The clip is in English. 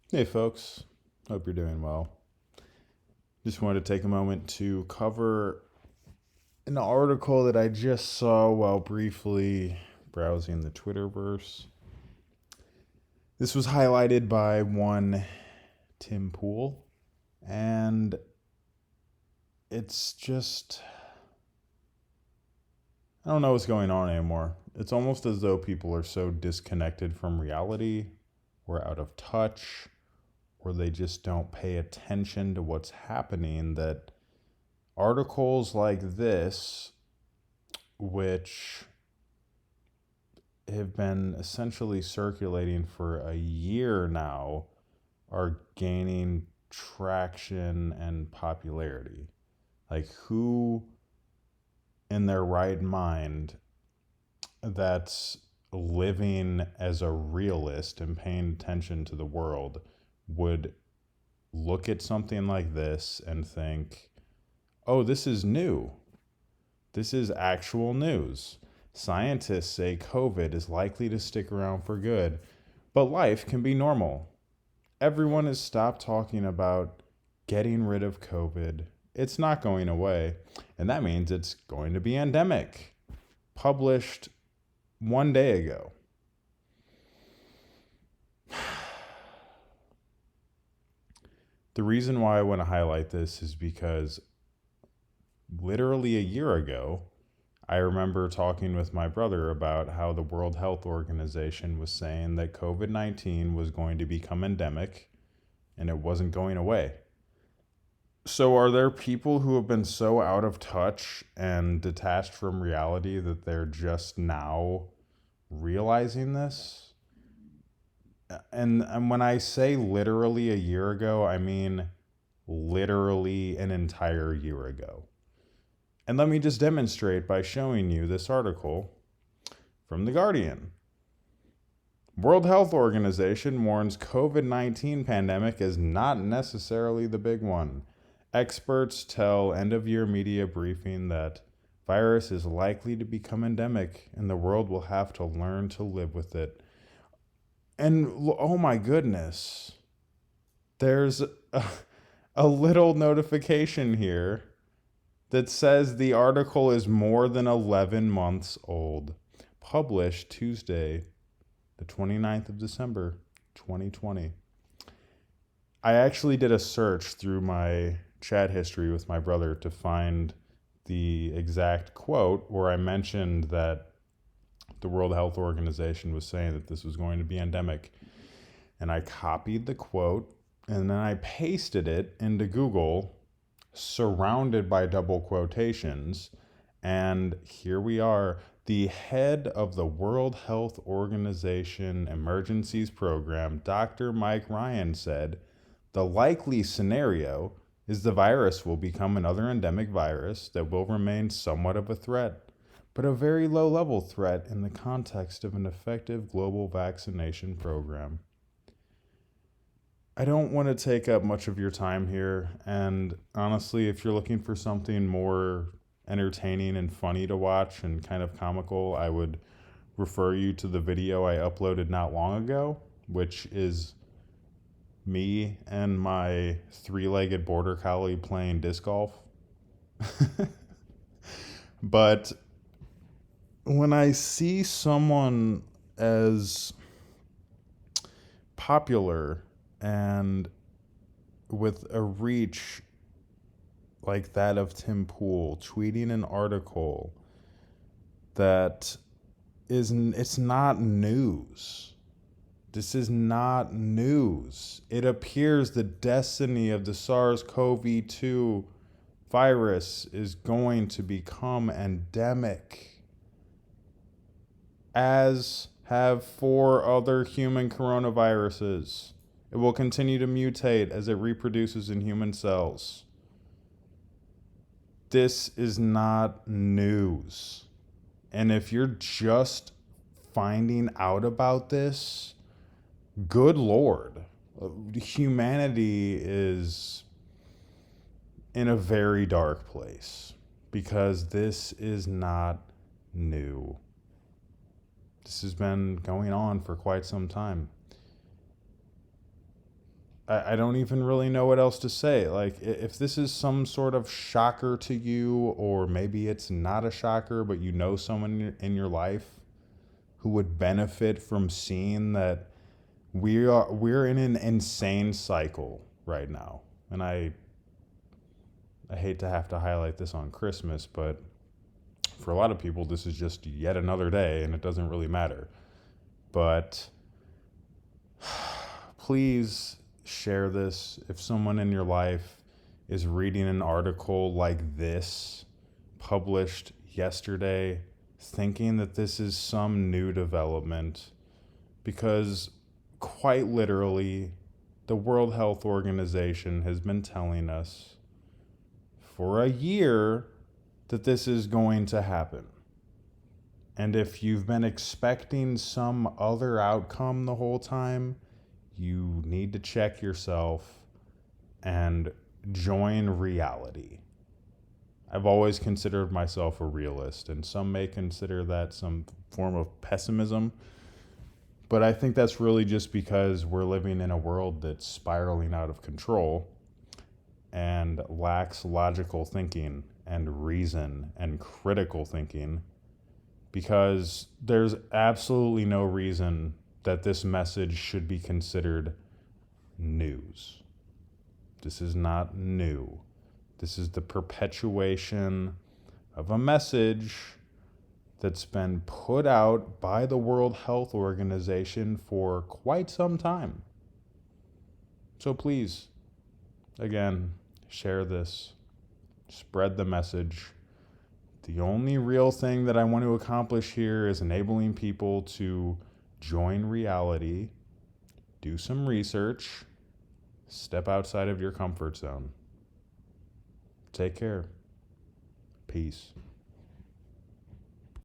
Hey folks, hope you're doing well. Just wanted to take a moment to cover an article that I just saw while briefly browsing the Twitterverse. This was highlighted by one Tim Pool, and it's just, I don't know what's going on anymore. It's almost as though people are so disconnected from reality, or out of touch, or they just don't pay attention to what's happening that articles like this, which have been essentially circulating for a year now, are gaining traction and popularity. Like, who in their right mind that's living as a realist and paying attention to the world would look at something like this and think, oh, this is new? This is actual news. Scientists say COVID is likely to stick around for good, but life can be normal. Everyone has stopped talking about getting rid of COVID. It's not going away, and that means it's going to be endemic. Published one day ago. The reason why I want to highlight this is because literally a year ago, I remember talking with my brother about how the World Health Organization was saying that COVID-19 was going to become endemic and it wasn't going away. So, are there people who have been so out of touch and detached from reality that they're just now realizing this? And when I say literally a year ago, I mean literally an entire year ago. And let me just demonstrate by showing you this article from The Guardian. World Health Organization warns COVID-19 pandemic is not necessarily the big one. Experts tell end-of-year media briefing that virus is likely to become endemic and the world will have to learn to live with it. And oh my goodness, there's a little notification here that says the article is more than 11 months old. Published Tuesday, the 29th of December, 2020. I actually did a search through my chat history with my brother to find the exact quote where I mentioned that the World Health Organization was saying that this was going to be endemic. And I copied the quote and then I pasted it into Google, surrounded by double quotations. And here we are. The head of the World Health Organization Emergencies Program, Dr. Mike Ryan, said the likely scenario is the virus will become another endemic virus that will remain somewhat of a threat, but a very low level threat in the context of an effective global vaccination program. I don't want to take up much of your time here, and honestly, if you're looking for something more entertaining and funny to watch and kind of comical, I would refer you to the video I uploaded not long ago, which is me and my three-legged border collie playing disc golf. But when I see someone as popular and with a reach like that of Tim Pool tweeting an article that it's not news. This is not news. It appears the destiny of the SARS-CoV-2 virus is going to become endemic, as have 4 other human coronaviruses. It will continue to mutate as it reproduces in human cells. This is not news. And if you're just finding out about this, good Lord, humanity is in a very dark place because this is not new. This has been going on for quite some time. I don't even really know what else to say. Like, if this is some sort of shocker to you, or maybe it's not a shocker, but you know someone in your life who would benefit from seeing that we're in an insane cycle right now. And I hate to have to highlight this on Christmas, but for a lot of people this is just yet another day and it doesn't really matter. But please share this if someone in your life is reading an article like this published yesterday thinking that this is some new development, because quite literally the World Health Organization has been telling us for a year that this is going to happen. And if you've been expecting some other outcome the whole time, you need to check yourself and join reality. I've always considered myself a realist, and some may consider that some form of pessimism. But I think that's really just because we're living in a world that's spiraling out of control and lacks logical thinking and reason and critical thinking, because there's absolutely no reason that this message should be considered news. This is not new. This is the perpetuation of a message that's been put out by the World Health Organization for quite some time. So please, again, share this, spread the message. The only real thing that I want to accomplish here is enabling people to join reality, do some research, step outside of your comfort zone. Take care. Peace.